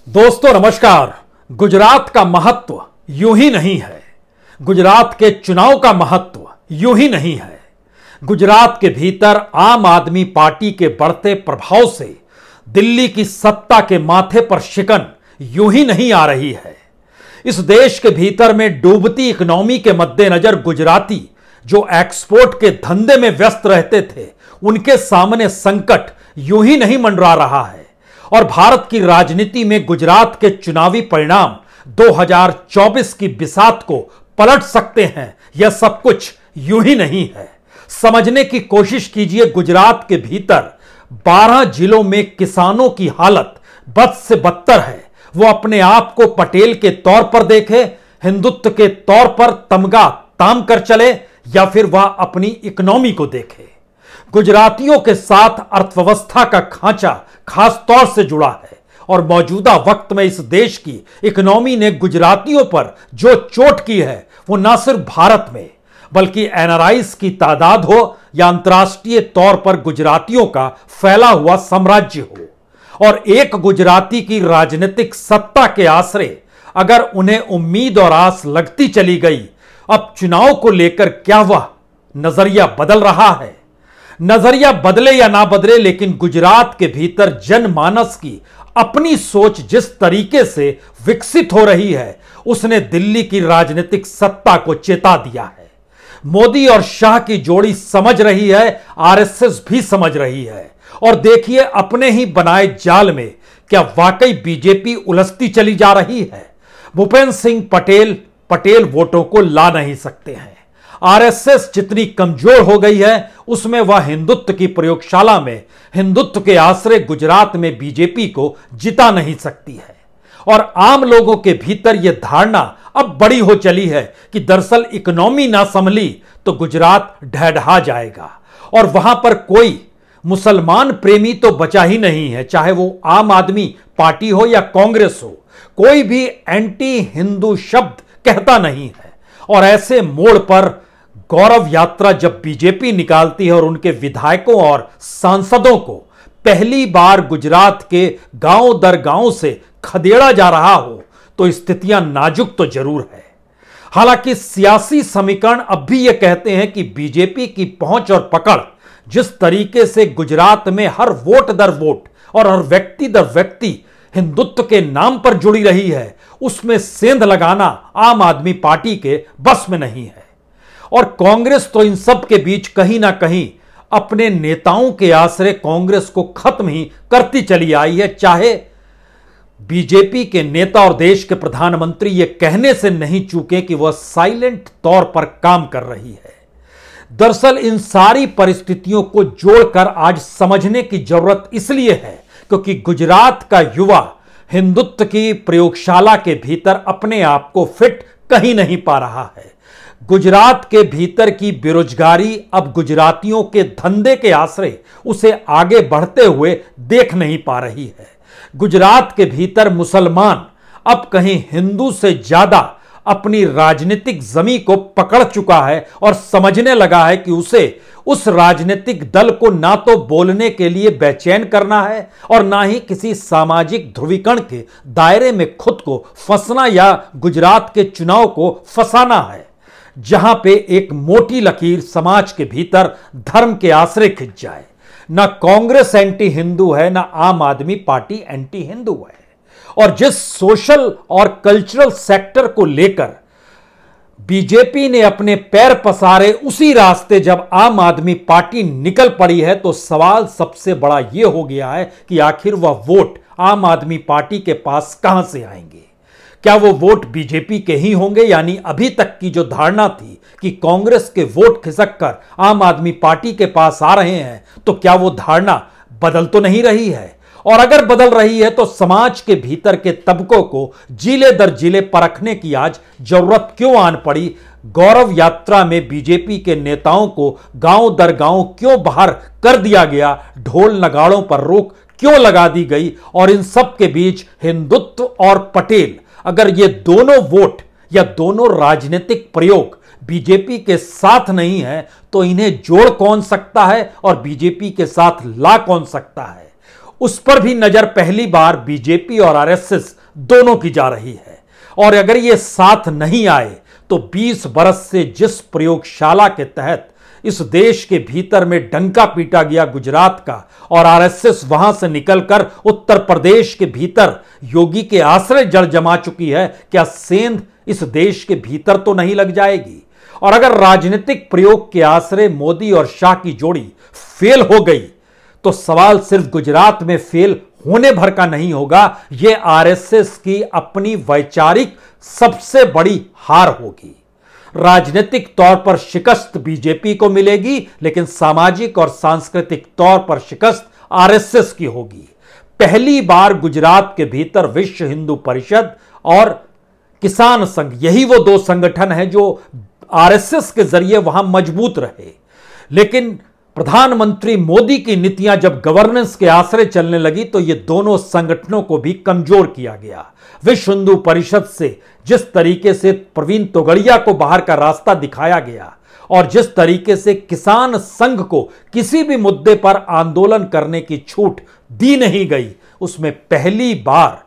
दोस्तों नमस्कार। गुजरात का महत्व यूं ही नहीं है, गुजरात के चुनाव का महत्व यूं ही नहीं है। गुजरात के भीतर आम आदमी पार्टी के बढ़ते प्रभाव से दिल्ली की सत्ता के माथे पर शिकन यूं ही नहीं आ रही है। इस देश के भीतर में डूबती इकोनॉमी के मद्देनजर गुजराती जो एक्सपोर्ट के धंधे में व्यस्त रहते थे, उनके सामने संकट यूं ही नहीं मंडरा रहा है। और भारत की राजनीति में गुजरात के चुनावी परिणाम 2024 की बिसात को पलट सकते हैं, यह सब कुछ यूं ही नहीं है। समझने की कोशिश कीजिए, गुजरात के भीतर 12 जिलों में किसानों की हालत बद से बदतर है। वो अपने आप को पटेल के तौर पर देखे, हिंदुत्व के तौर पर तमगा ताम कर चले, या फिर वह अपनी इकोनॉमी को देखे। गुजरातियों के साथ अर्थव्यवस्था का खांचा खास तौर से जुड़ा है और मौजूदा वक्त में इस देश की इकोनॉमी ने गुजरातियों पर जो चोट की है, वो न सिर्फ भारत में बल्कि एनआरआईज की तादाद हो या अंतर्राष्ट्रीय तौर पर गुजरातियों का फैला हुआ साम्राज्य हो। और एक गुजराती की राजनीतिक सत्ता के आसरे अगर उन्हें उम्मीद और आस लगती चली गई, अब चुनाव को लेकर क्या वह नजरिया बदल रहा है? नजरिया बदले या ना बदले, लेकिन गुजरात के भीतर जनमानस की अपनी सोच जिस तरीके से विकसित हो रही है, उसने दिल्ली की राजनीतिक सत्ता को चेता दिया है। मोदी और शाह की जोड़ी समझ रही है, आरएसएस भी समझ रही है। और देखिए, अपने ही बनाए जाल में क्या वाकई बीजेपी उलझती चली जा रही है? भूपेंद्र सिंह पटेल वोटों को ला नहीं सकते हैं। आरएसएस जितनी कमजोर हो गई है, उसमें वह हिंदुत्व की प्रयोगशाला में हिंदुत्व के आश्रय गुजरात में बीजेपी को जिता नहीं सकती है। और आम लोगों के भीतर यह धारणा अब बड़ी हो चली है कि दरअसल इकोनॉमी ना संभली तो गुजरात ढहढहा जाएगा। और वहां पर कोई मुसलमान प्रेमी तो बचा ही नहीं है, चाहे वो आम आदमी पार्टी हो या कांग्रेस हो। कोई भी एंटी हिंदू शब्द कहता नहीं है। और ऐसे मोड़ पर गौरव यात्रा जब बीजेपी निकालती है और उनके विधायकों और सांसदों को पहली बार गुजरात के गांव दर गांव से खदेड़ा जा रहा हो, तो स्थितियां नाजुक तो जरूर है। हालांकि सियासी समीकरण अब भी यह कहते हैं कि बीजेपी की पहुंच और पकड़ जिस तरीके से गुजरात में हर वोट दर वोट और हर व्यक्ति दर व्यक्ति हिंदुत्व के नाम पर जुड़ी रही है, उसमें सेंध लगाना आम आदमी पार्टी के बस में नहीं है। और कांग्रेस तो इन सब के बीच कहीं ना कहीं अपने नेताओं के आश्रय कांग्रेस को खत्म ही करती चली आई है, चाहे बीजेपी के नेता और देश के प्रधानमंत्री यह कहने से नहीं चूके कि वह साइलेंट तौर पर काम कर रही है। दरअसल इन सारी परिस्थितियों को जोड़कर आज समझने की जरूरत इसलिए है क्योंकि गुजरात का युवा हिंदुत्व की प्रयोगशाला के भीतर अपने आप को फिट कहीं नहीं पा रहा है। गुजरात के भीतर की बेरोजगारी अब गुजरातियों के धंधे के आश्रय उसे आगे बढ़ते हुए देख नहीं पा रही है। गुजरात के भीतर मुसलमान अब कहीं हिंदू से ज्यादा अपनी राजनीतिक जमीन को पकड़ चुका है और समझने लगा है कि उसे उस राजनीतिक दल को ना तो बोलने के लिए बेचैन करना है और ना ही किसी सामाजिक ध्रुवीकरण के दायरे में खुद को फंसना या गुजरात के चुनाव को फंसाना है, जहां पे एक मोटी लकीर समाज के भीतर धर्म के आश्रय खिंच जाए। ना कांग्रेस एंटी हिंदू है, ना आम आदमी पार्टी एंटी हिंदू है। और जिस सोशल और कल्चरल सेक्टर को लेकर बीजेपी ने अपने पैर पसारे, उसी रास्ते जब आम आदमी पार्टी निकल पड़ी है, तो सवाल सबसे बड़ा यह हो गया है कि आखिर वह वोट आम आदमी पार्टी के पास कहां से आएंगे? क्या वो वोट बीजेपी के ही होंगे? यानी अभी तक की जो धारणा थी कि कांग्रेस के वोट खिसक कर आम आदमी पार्टी के पास आ रहे हैं, तो क्या वो धारणा बदल तो नहीं रही है? और अगर बदल रही है तो समाज के भीतर के तबकों को जिले दर जिले परखने की आज जरूरत क्यों आन पड़ी? गौरव यात्रा में बीजेपी के नेताओं को गांव दर गांव क्यों बाहर कर दिया गया? ढोल नगाड़ों पर रोक क्यों लगा दी गई? और इन सब के बीच हिंदुत्व और पटेल, अगर ये दोनों वोट या दोनों राजनीतिक प्रयोग बीजेपी के साथ नहीं है, तो इन्हें जोड़ कौन सकता है और बीजेपी के साथ ला कौन सकता है? उस पर भी नजर पहली बार बीजेपी और आरएसएस दोनों की जा रही है। और अगर ये साथ नहीं आए तो 20 बरस से जिस प्रयोगशाला के तहत इस देश के भीतर में डंका पीटा गया गुजरात का, और आरएसएस वहां से निकलकर उत्तर प्रदेश के भीतर योगी के आश्रय जड़ जमा चुकी है, क्या सेंध इस देश के भीतर तो नहीं लग जाएगी? और अगर राजनीतिक प्रयोग के आश्रय मोदी और शाह की जोड़ी फेल हो गई तो सवाल सिर्फ गुजरात में फेल होने भर का नहीं होगा, यह आरएसएस की अपनी वैचारिक सबसे बड़ी हार होगी। राजनीतिक तौर पर शिकस्त बीजेपी को मिलेगी, लेकिन सामाजिक और सांस्कृतिक तौर पर शिकस्त आरएसएस की होगी। पहली बार गुजरात के भीतर विश्व हिंदू परिषद और किसान संघ, यही वो दो संगठन हैं जो आरएसएस के जरिए वहां मजबूत रहे, लेकिन प्रधानमंत्री मोदी की नीतियां जब गवर्नेंस के आश्रय चलने लगी तो ये दोनों संगठनों को भी कमजोर किया गया। विश्व हिंदू परिषद से जिस तरीके से प्रवीण तोगड़िया को बाहर का रास्ता दिखाया गया और जिस तरीके से किसान संघ को किसी भी मुद्दे पर आंदोलन करने की छूट दी नहीं गई, उसमें पहली बार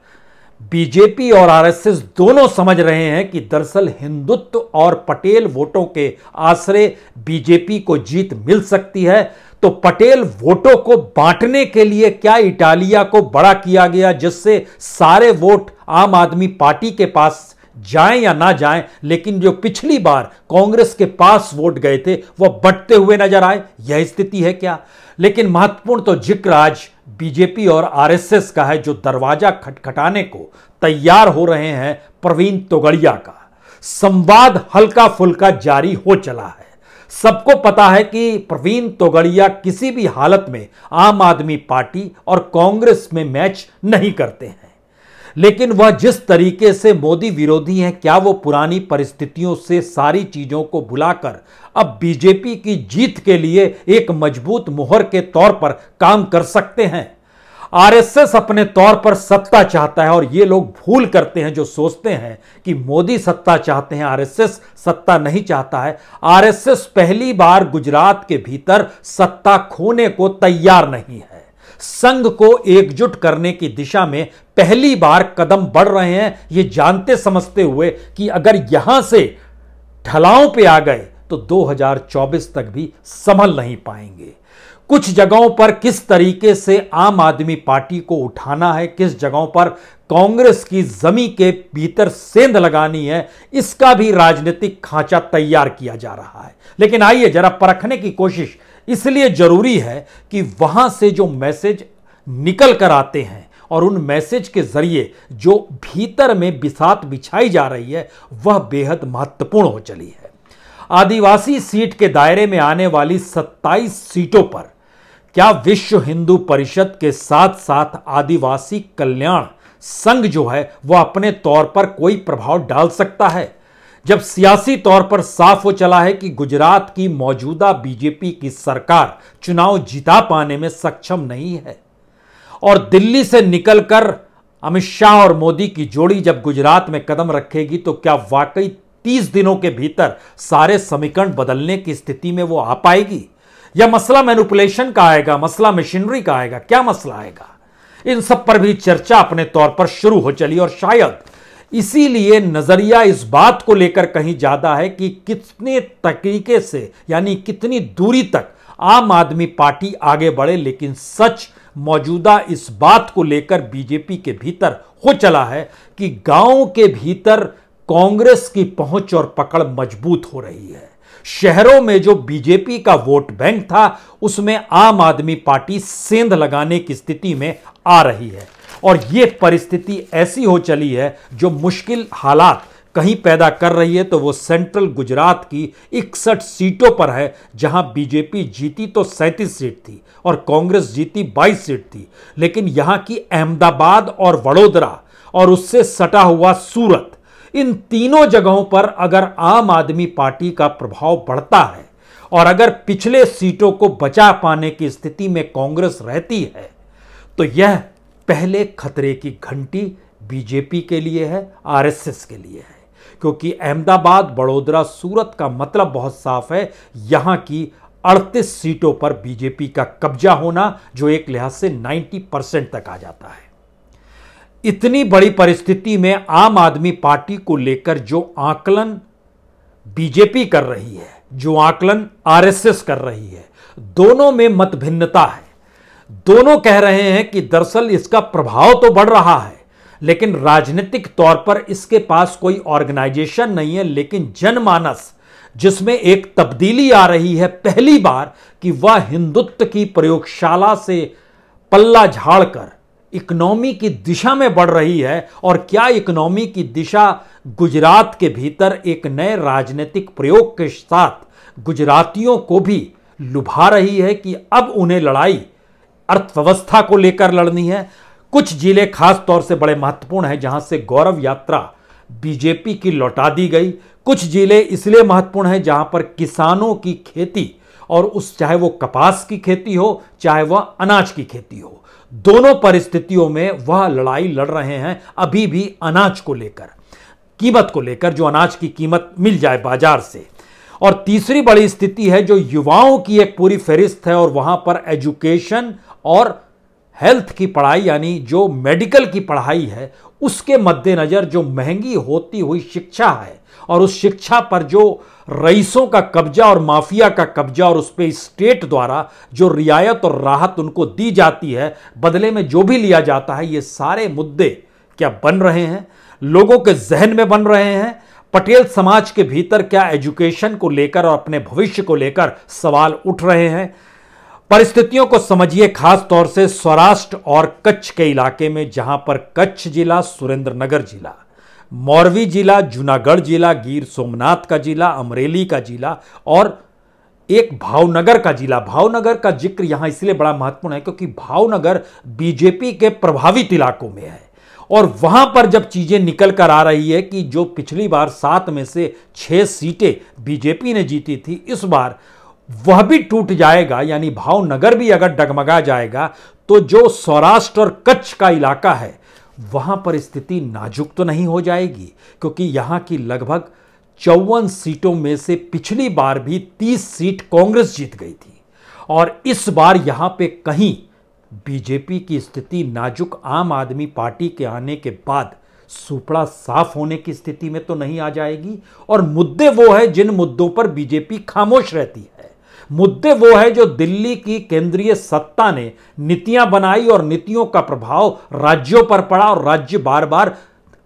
बीजेपी और आरएसएस दोनों समझ रहे हैं कि दरअसल हिंदुत्व और पटेल वोटों के आश्रय बीजेपी को जीत मिल सकती है। तो पटेल वोटों को बांटने के लिए क्या इटालिया को बड़ा किया गया, जिससे सारे वोट आम आदमी पार्टी के पास जाएं या ना जाएं, लेकिन जो पिछली बार कांग्रेस के पास वोट गए थे वह बढ़ते हुए नजर आए? यह स्थिति है क्या? लेकिन महत्वपूर्ण तो जिक्र आज बीजेपी और आरएसएस का है, जो दरवाजा खटखटाने को तैयार हो रहे हैं प्रवीण तोगड़िया का। संवाद हल्का फुल्का जारी हो चला है। सबको पता है कि प्रवीण तोगड़िया किसी भी हालत में आम आदमी पार्टी और कांग्रेस में मैच नहीं करते हैं, लेकिन वह जिस तरीके से मोदी विरोधी हैं, क्या वो पुरानी परिस्थितियों से सारी चीजों को भुलाकर अब बीजेपी की जीत के लिए एक मजबूत मुहर के तौर पर काम कर सकते हैं? आरएसएस अपने तौर पर सत्ता चाहता है, और ये लोग भूल करते हैं जो सोचते हैं कि मोदी सत्ता चाहते हैं, आरएसएस सत्ता नहीं चाहता है। आरएसएस पहली बार गुजरात के भीतर सत्ता खोने को तैयार नहीं है। संघ को एकजुट करने की दिशा में पहली बार कदम बढ़ रहे हैं, ये जानते समझते हुए कि अगर यहां से ढलाओं पे आ गए तो 2024 तक भी संभल नहीं पाएंगे। कुछ जगहों पर किस तरीके से आम आदमी पार्टी को उठाना है, किस जगहों पर कांग्रेस की जमी के भीतर सेंध लगानी है, इसका भी राजनीतिक खांचा तैयार किया जा रहा है। लेकिन आइए जरा परखने की कोशिश इसलिए जरूरी है कि वहां से जो मैसेज निकल कर आते हैं और उन मैसेज के जरिए जो भीतर में बिसात बिछाई जा रही है वह बेहद महत्वपूर्ण हो चली है। आदिवासी सीट के दायरे में आने वाली 27 सीटों पर क्या विश्व हिंदू परिषद के साथ साथ आदिवासी कल्याण संघ जो है वह अपने तौर पर कोई प्रभाव डाल सकता है, जब सियासी तौर पर साफ हो चला है कि गुजरात की मौजूदा बीजेपी की सरकार चुनाव जिता पाने में सक्षम नहीं है, और दिल्ली से निकलकर अमित शाह और मोदी की जोड़ी जब गुजरात में कदम रखेगी तो क्या वाकई 30 दिनों के भीतर सारे समीकरण बदलने की स्थिति में वो आ पाएगी, या मसला मैनिपुलेशन का आएगा, मसला मशीनरी का आएगा, क्या मसला आएगा? इन सब पर भी चर्चा अपने तौर पर शुरू हो चली, और शायद इसीलिए नजरिया इस बात को लेकर कहीं ज्यादा है कि कितने तरीके से, यानी कितनी दूरी तक आम आदमी पार्टी आगे बढ़े। लेकिन सच मौजूदा इस बात को लेकर बीजेपी के भीतर हो चला है कि गांव के भीतर कांग्रेस की पहुंच और पकड़ मजबूत हो रही है। शहरों में जो बीजेपी का वोट बैंक था उसमें आम आदमी पार्टी सेंध लगाने की स्थिति में आ रही है, और यह परिस्थिति ऐसी हो चली है जो मुश्किल हालात कहीं पैदा कर रही है। तो वो सेंट्रल गुजरात की 61 सीटों पर है, जहां बीजेपी जीती तो 37 सीट थी और कांग्रेस जीती 22 सीट थी, लेकिन यहां की अहमदाबाद और वडोदरा और उससे सटा हुआ सूरत, इन तीनों जगहों पर अगर आम आदमी पार्टी का प्रभाव बढ़ता है और अगर पिछले सीटों को बचा पाने की स्थिति में कांग्रेस रहती है तो यह पहले खतरे की घंटी बीजेपी के लिए है, आरएसएस के लिए है। क्योंकि अहमदाबाद, बड़ोदरा, सूरत का मतलब बहुत साफ है, यहां की 38 सीटों पर बीजेपी का कब्जा होना, जो एक लिहाज से 90% तक आ जाता है। इतनी बड़ी परिस्थिति में आम आदमी पार्टी को लेकर जो आकलन बीजेपी कर रही है, जो आकलन आरएसएस कर रही है, दोनों में मतभिन्नता है। दोनों कह रहे हैं कि दरअसल इसका प्रभाव तो बढ़ रहा है, लेकिन राजनीतिक तौर पर इसके पास कोई ऑर्गेनाइजेशन नहीं है। लेकिन जनमानस जिसमें एक तब्दीली आ रही है पहली बार, कि वह हिंदुत्व की प्रयोगशाला से पल्ला झाड़कर इकोनॉमी की दिशा में बढ़ रही है। और क्या इकोनॉमी की दिशा गुजरात के भीतर एक नए राजनीतिक प्रयोग के साथ गुजरातियों को भी लुभा रही है कि अब उन्हें लड़ाई अर्थव्यवस्था को लेकर लड़नी है। कुछ जिले खास तौर से बड़े महत्वपूर्ण हैं जहां से गौरव यात्रा बीजेपी की लौटा दी गई। कुछ जिले इसलिए महत्वपूर्ण हैं जहां पर किसानों की खेती, और चाहे वो कपास की खेती हो चाहे वह अनाज की खेती हो, दोनों परिस्थितियों में वह लड़ाई लड़ रहे हैं अभी भी अनाज को लेकर, कीमत को लेकर, जो अनाज की कीमत मिल जाए बाजार से। और तीसरी बड़ी स्थिति है जो युवाओं की एक पूरी फहरिस्त है, और वहां पर एजुकेशन और हेल्थ की पढ़ाई, यानी जो मेडिकल की पढ़ाई है, उसके मद्देनजर जो महंगी होती हुई शिक्षा है, और उस शिक्षा पर जो रईसों का कब्जा और माफिया का कब्जा, और उस पर स्टेट द्वारा जो रियायत और राहत उनको दी जाती है, बदले में जो भी लिया जाता है, ये सारे मुद्दे क्या बन रहे हैं, लोगों के जहन में बन रहे हैं। पटेल समाज के भीतर क्या एजुकेशन को लेकर और अपने भविष्य को लेकर सवाल उठ रहे हैं। परिस्थितियों को समझिए, खास तौर से सौराष्ट्र और कच्छ के इलाके में, जहां पर कच्छ जिला, सुरेंद्रनगर जिला, मोरवी जिला, जूनागढ़ जिला, गिर सोमनाथ का जिला, अमरेली का जिला और एक भावनगर का जिला। भावनगर का जिक्र यहां इसलिए बड़ा महत्वपूर्ण है क्योंकि भावनगर बीजेपी के प्रभावित इलाकों में है, और वहां पर जब चीजें निकल कर आ रही है कि जो पिछली बार 7 में से 6 सीटें बीजेपी ने जीती थी, इस बार वह भी टूट जाएगा, यानी भावनगर भी अगर डगमगा जाएगा, तो जो सौराष्ट्र और कच्छ का इलाका है वहां पर स्थिति नाजुक तो नहीं हो जाएगी, क्योंकि यहां की लगभग 54 सीटों में से पिछली बार भी 30 सीट कांग्रेस जीत गई थी, और इस बार यहां पे कहीं बीजेपी की स्थिति नाजुक आम आदमी पार्टी के आने के बाद सुपड़ा साफ होने की स्थिति में तो नहीं आ जाएगी। और मुद्दे वो है जिन मुद्दों पर बीजेपी खामोश रहती है, मुद्दे वो है जो दिल्ली की केंद्रीय सत्ता ने नीतियां बनाई और नीतियों का प्रभाव राज्यों पर पड़ा, और राज्य बार बार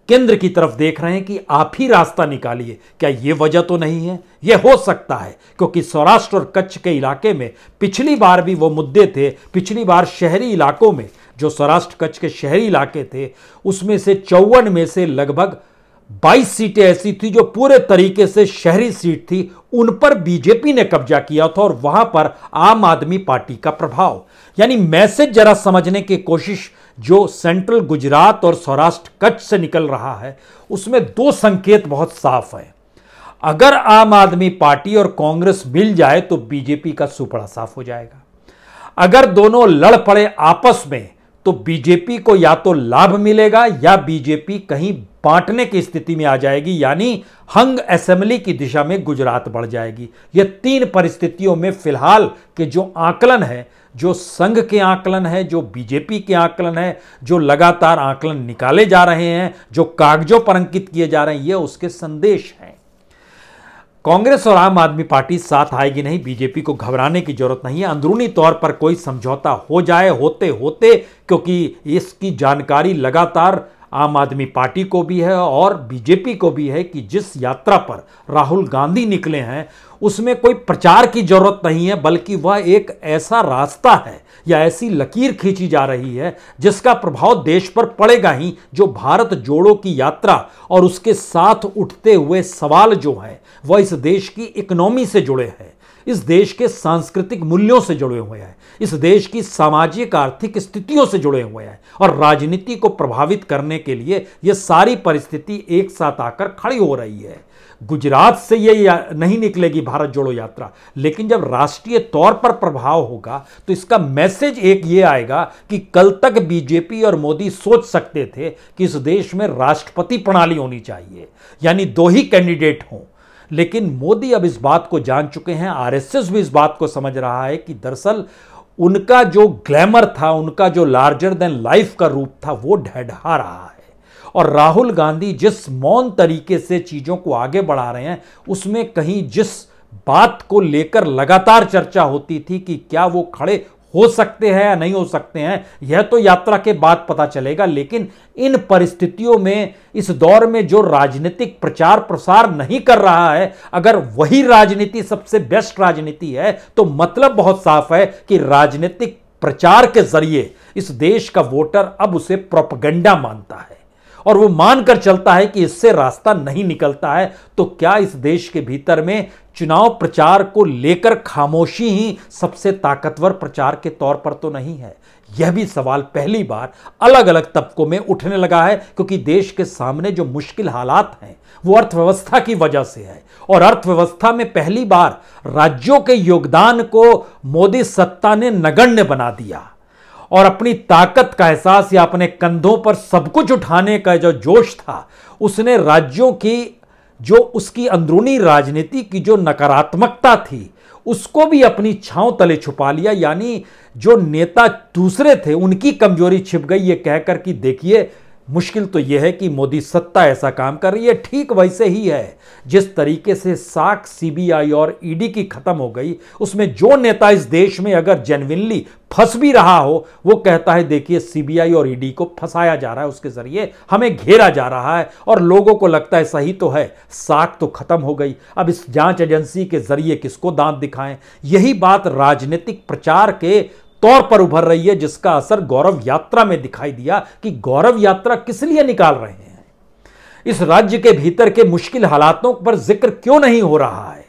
केंद्र की तरफ देख रहे हैं कि आप ही रास्ता निकालिए। क्या यह वजह तो नहीं है? यह हो सकता है क्योंकि सौराष्ट्र और कच्छ के इलाके में पिछली बार भी वो मुद्दे थे। पिछली बार शहरी इलाकों में, जो सौराष्ट्र कच्छ के शहरी इलाके थे, उसमें से 54 में से लगभग 22 सीटें ऐसी थी जो पूरे तरीके से शहरी सीट थी, उन पर बीजेपी ने कब्जा किया था, और वहां पर आम आदमी पार्टी का प्रभाव। यानी मैसेज जरा समझने की कोशिश जो सेंट्रल गुजरात और सौराष्ट्र कच्छ से निकल रहा है, उसमें 2 संकेत बहुत साफ हैं। अगर आम आदमी पार्टी और कांग्रेस मिल जाए तो बीजेपी का सुपड़ा साफ हो जाएगा। अगर दोनों लड़ पड़े आपस में तो बीजेपी को या तो लाभ मिलेगा या बीजेपी कहीं बांटने की स्थिति में आ जाएगी, यानी हंग असेंबली की दिशा में गुजरात बढ़ जाएगी। ये 3 परिस्थितियों में फिलहाल के जो आकलन है, जो संघ के आकलन है, जो बीजेपी के आकलन है, जो लगातार आकलन निकाले जा रहे हैं, जो कागजों पर अंकित किए जा रहे हैं, ये उसके संदेश हैं। कांग्रेस और आम आदमी पार्टी साथ आएगी नहीं, बीजेपी को घबराने की जरूरत नहीं है। अंदरूनी तौर पर कोई समझौता हो जाए होते होते, क्योंकि इसकी जानकारी लगातार आम आदमी पार्टी को भी है और बीजेपी को भी है कि जिस यात्रा पर राहुल गांधी निकले हैं उसमें कोई प्रचार की जरूरत नहीं है, बल्कि वह एक ऐसा रास्ता है या ऐसी लकीर खींची जा रही है जिसका प्रभाव देश पर पड़ेगा ही। जो भारत जोड़ो की यात्रा और उसके साथ उठते हुए सवाल जो हैं वह इस देश की इकोनॉमी से जुड़े हैं, इस देश के सांस्कृतिक मूल्यों से जुड़े हुए हैं, इस देश की सामाजिक आर्थिक स्थितियों से जुड़े हुए हैं, और राजनीति को प्रभावित करने के लिए यह सारी परिस्थिति एक साथ आकर खड़ी हो रही है। गुजरात से ये नहीं निकलेगी भारत जोड़ो यात्रा, लेकिन जब राष्ट्रीय तौर पर प्रभाव होगा तो इसका मैसेज एक ये आएगा कि कल तक बीजेपी और मोदी सोच सकते थे कि इस देश में राष्ट्रपति प्रणाली होनी चाहिए, यानी 2 ही कैंडिडेट हों, लेकिन मोदी अब इस बात को जान चुके हैं, आरएसएस भी इस बात को समझ रहा है कि दरअसल उनका जो ग्लैमर था, उनका जो लार्जर देन लाइफ का रूप था, वो ढहढहा रहा है। और राहुल गांधी जिस मौन तरीके से चीजों को आगे बढ़ा रहे हैं, उसमें कहीं जिस बात को लेकर लगातार चर्चा होती थी कि क्या वो खड़े हो सकते हैं या नहीं हो सकते हैं, यह तो यात्रा के बाद पता चलेगा। लेकिन इन परिस्थितियों में, इस दौर में जो राजनीतिक प्रचार प्रसार नहीं कर रहा है, अगर वही राजनीति सबसे बेस्ट राजनीति है, तो मतलब बहुत साफ है कि राजनीतिक प्रचार के जरिए इस देश का वोटर अब उसे प्रोपेगेंडा मानता है और वो मानकर चलता है कि इससे रास्ता नहीं निकलता है। तो क्या इस देश के भीतर में चुनाव प्रचार को लेकर खामोशी ही सबसे ताकतवर प्रचार के तौर पर तो नहीं है? यह भी सवाल पहली बार अलग अलग तबकों में उठने लगा है, क्योंकि देश के सामने जो मुश्किल हालात हैं वो अर्थव्यवस्था की वजह से है। और अर्थव्यवस्था में पहली बार राज्यों के योगदान को मोदी सत्ता ने नगण्य बना दिया और अपनी ताकत का एहसास या अपने कंधों पर सब कुछ उठाने का जो जोश था, उसने राज्यों की जो उसकी अंदरूनी राजनीति की जो नकारात्मकता थी, उसको भी अपनी छांव तले छुपा लिया। यानी जो नेता दूसरे थे, उनकी कमजोरी छिप गई ये कहकर कि देखिए, मुश्किल तो यह है कि मोदी सत्ता ऐसा काम कर रही है। ठीक वैसे ही है जिस तरीके से साख, सीबीआई और ईडी की खत्म हो गई, उसमें जो नेता इस देश में अगर जेन्युइनली फंस भी रहा हो, वो कहता है देखिए सीबीआई और ईडी को फंसाया जा रहा है, उसके जरिए हमें घेरा जा रहा है। और लोगों को लगता है सही तो है, साख तो खत्म हो गई, अब इस जांच एजेंसी के जरिए किसको दांत दिखाएं। यही बात राजनीतिक प्रचार के तौर पर उभर रही है, जिसका असर गौरव यात्रा में दिखाई दिया कि गौरव यात्रा किस लिए निकाल रहे हैं। इस राज्य के भीतर के मुश्किल हालातों पर जिक्र क्यों नहीं हो रहा है?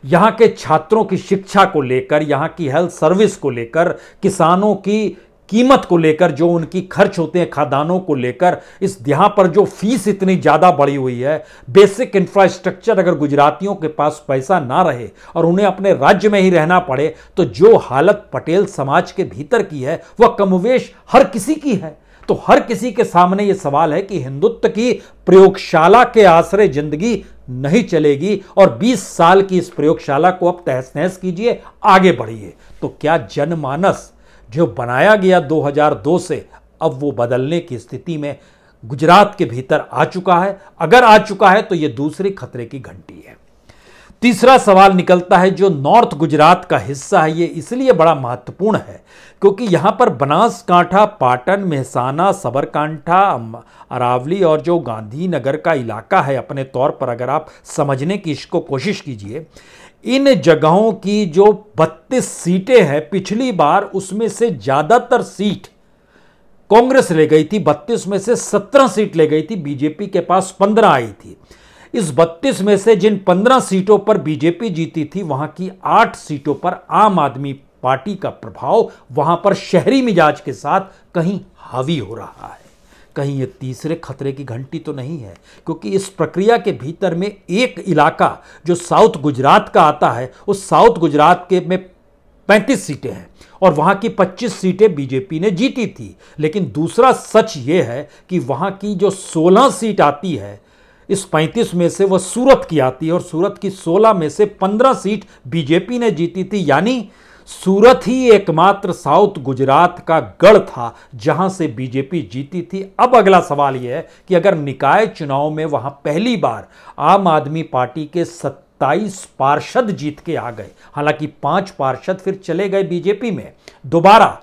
यहां के छात्रों की शिक्षा को लेकर, यहां की हेल्थ सर्विस को लेकर, किसानों की कीमत को लेकर, जो उनकी खर्च होते हैं खाद्यान्नों को लेकर, इस यहाँ पर जो फीस इतनी ज़्यादा बढ़ी हुई है, बेसिक इंफ्रास्ट्रक्चर, अगर गुजरातियों के पास पैसा ना रहे और उन्हें अपने राज्य में ही रहना पड़े, तो जो हालत पटेल समाज के भीतर की है वह कमोवेश हर किसी की है। तो हर किसी के सामने यह सवाल है कि हिंदुत्व की प्रयोगशाला के आश्रय जिंदगी नहीं चलेगी और 20 साल की इस प्रयोगशाला को अब तहस नहस कीजिए, आगे बढ़िए। तो क्या जनमानस जो बनाया गया 2002 से, अब वो बदलने की स्थिति में गुजरात के भीतर आ चुका है? अगर आ चुका है तो ये दूसरी खतरे की घंटी है। तीसरा सवाल निकलता है, जो नॉर्थ गुजरात का हिस्सा है, ये इसलिए बड़ा महत्वपूर्ण है क्योंकि यहां पर बनासकांठा, पाटन, मेहसाना, सबरकांठा, अरावली और जो गांधीनगर का इलाका है, अपने तौर पर अगर आप समझने की इसको कोशिश कीजिए, इन जगहों की जो 32 सीटें हैं, पिछली बार उसमें से ज्यादातर सीट कांग्रेस ले गई थी। 32 में से 17 सीट ले गई थी, बीजेपी के पास 15 आई थी। इस 32 में से जिन 15 सीटों पर बीजेपी जीती थी, वहां की 8 सीटों पर आम आदमी पार्टी का प्रभाव वहां पर शहरी मिजाज के साथ कहीं हावी हो रहा है। कहीं ये तीसरे खतरे की घंटी तो नहीं है? क्योंकि इस प्रक्रिया के भीतर में एक इलाका जो साउथ गुजरात का आता है, उस साउथ गुजरात के में 35 सीटें हैं और वहां की 25 सीटें बीजेपी ने जीती थी। लेकिन दूसरा सच ये है कि वहां की जो 16 सीट आती है, इस 35 में से वह सूरत की आती है और सूरत की 16 में से 15 सीट बीजेपी ने जीती थी। यानी सूरत ही एकमात्र साउथ गुजरात का गढ़ था जहां से बीजेपी जीती थी। अब अगला सवाल यह है कि अगर निकाय चुनाव में वहां पहली बार आम आदमी पार्टी के 27 पार्षद जीत के आ गए, हालांकि 5 पार्षद फिर चले गए बीजेपी में दोबारा,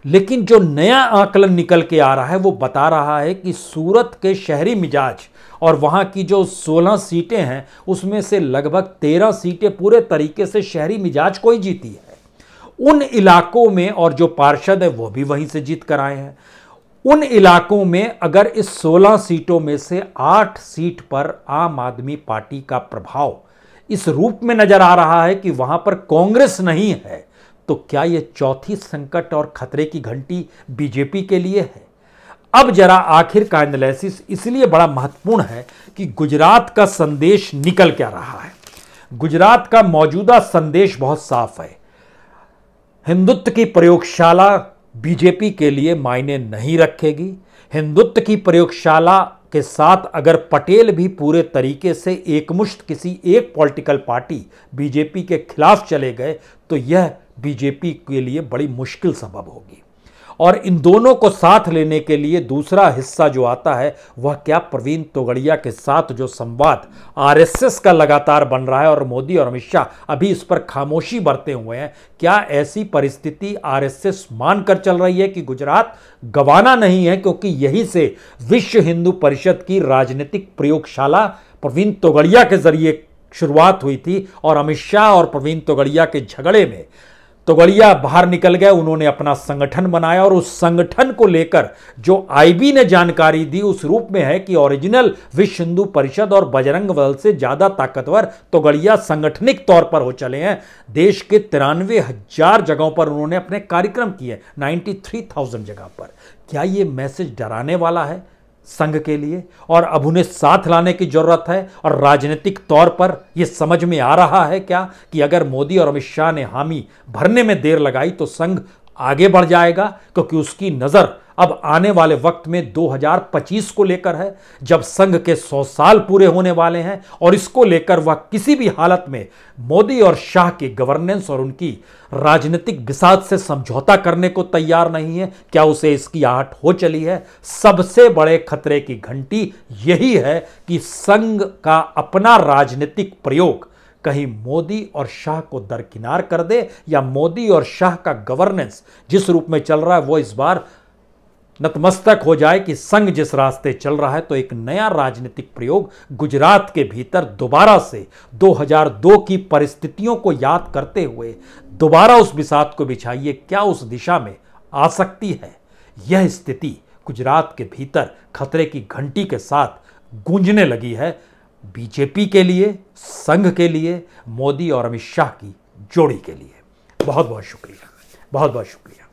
लेकिन जो नया आकलन निकल के आ रहा है वो बता रहा है कि सूरत के शहरी मिजाज और वहां की जो 16 सीटें हैं, उसमें से लगभग 13 सीटें पूरे तरीके से शहरी मिजाज को ही जीती है। उन इलाकों में, और जो पार्षद है वो भी वहीं से जीत कर आए हैं, उन इलाकों में अगर इस 16 सीटों में से 8 सीट पर आम आदमी पार्टी का प्रभाव इस रूप में नजर आ रहा है कि वहां पर कांग्रेस नहीं है, तो क्या यह चौथी संकट और खतरे की घंटी बीजेपी के लिए है? अब जरा आखिर का एनालिसिस इसलिए बड़ा महत्वपूर्ण है कि गुजरात का संदेश निकल क्या रहा है। गुजरात का मौजूदा संदेश बहुत साफ है। हिंदुत्व की प्रयोगशाला बीजेपी के लिए मायने नहीं रखेगी। हिंदुत्व की प्रयोगशाला के साथ अगर पटेल भी पूरे तरीके से एकमुश्त किसी एक पॉलिटिकल पार्टी बीजेपी के खिलाफ चले गए तो यह बीजेपी के लिए बड़ी मुश्किल सबब होगी। और इन दोनों को साथ लेने के लिए दूसरा हिस्सा जो आता है वह क्या, प्रवीण तोगड़िया के साथ जो संवाद आरएसएस का लगातार बन रहा है और मोदी और अमित शाह अभी इस पर खामोशी बरते हुए हैं। क्या ऐसी परिस्थिति आरएसएस मानकर चल रही है कि गुजरात गंवाना नहीं है, क्योंकि यहीं से विश्व हिंदू परिषद की राजनीतिक प्रयोगशाला प्रवीण तोगड़िया के जरिए शुरुआत हुई थी और अमित शाह और प्रवीण तोगड़िया के झगड़े में तोगड़िया बाहर निकल गए, उन्होंने अपना संगठन बनाया और उस संगठन को लेकर जो आईबी ने जानकारी दी उस रूप में है कि ओरिजिनल विश्व हिंदू परिषद और बजरंग दल से ज्यादा ताकतवर तोगड़िया सांगठनिक तौर पर हो चले हैं। देश के 93,000 जगहों पर उन्होंने अपने कार्यक्रम किए, 93,000 जगह पर। क्या ये मैसेज डराने वाला है संघ के लिए? और अब उन्हें साथ लाने की जरूरत है। और राजनीतिक तौर पर यह समझ में आ रहा है क्या कि अगर मोदी और अमित शाह ने हामी भरने में देर लगाई तो संघ आगे बढ़ जाएगा, क्योंकि उसकी नजर अब आने वाले वक्त में 2025 को लेकर है, जब संघ के 100 साल पूरे होने वाले हैं और इसको लेकर वह किसी भी हालत में मोदी और शाह की गवर्नेंस और उनकी राजनीतिक बिसात से समझौता करने को तैयार नहीं है। क्या उसे इसकी आहट हो चली है? सबसे बड़े खतरे की घंटी यही है कि संघ का अपना राजनीतिक प्रयोग कहीं मोदी और शाह को दरकिनार कर दे, या मोदी और शाह का गवर्नेंस जिस रूप में चल रहा है वो इस बार नतमस्तक हो जाए कि संघ जिस रास्ते चल रहा है। तो एक नया राजनीतिक प्रयोग गुजरात के भीतर दोबारा से 2002 की परिस्थितियों को याद करते हुए दोबारा उस बिसात को बिछाइए, क्या उस दिशा में आ सकती है? यह स्थिति गुजरात के भीतर खतरे की घंटी के साथ गूंजने लगी है, बीजेपी के लिए, संघ के लिए, मोदी और अमित शाह की जोड़ी के लिए। बहुत बहुत शुक्रिया, बहुत बहुत शुक्रिया।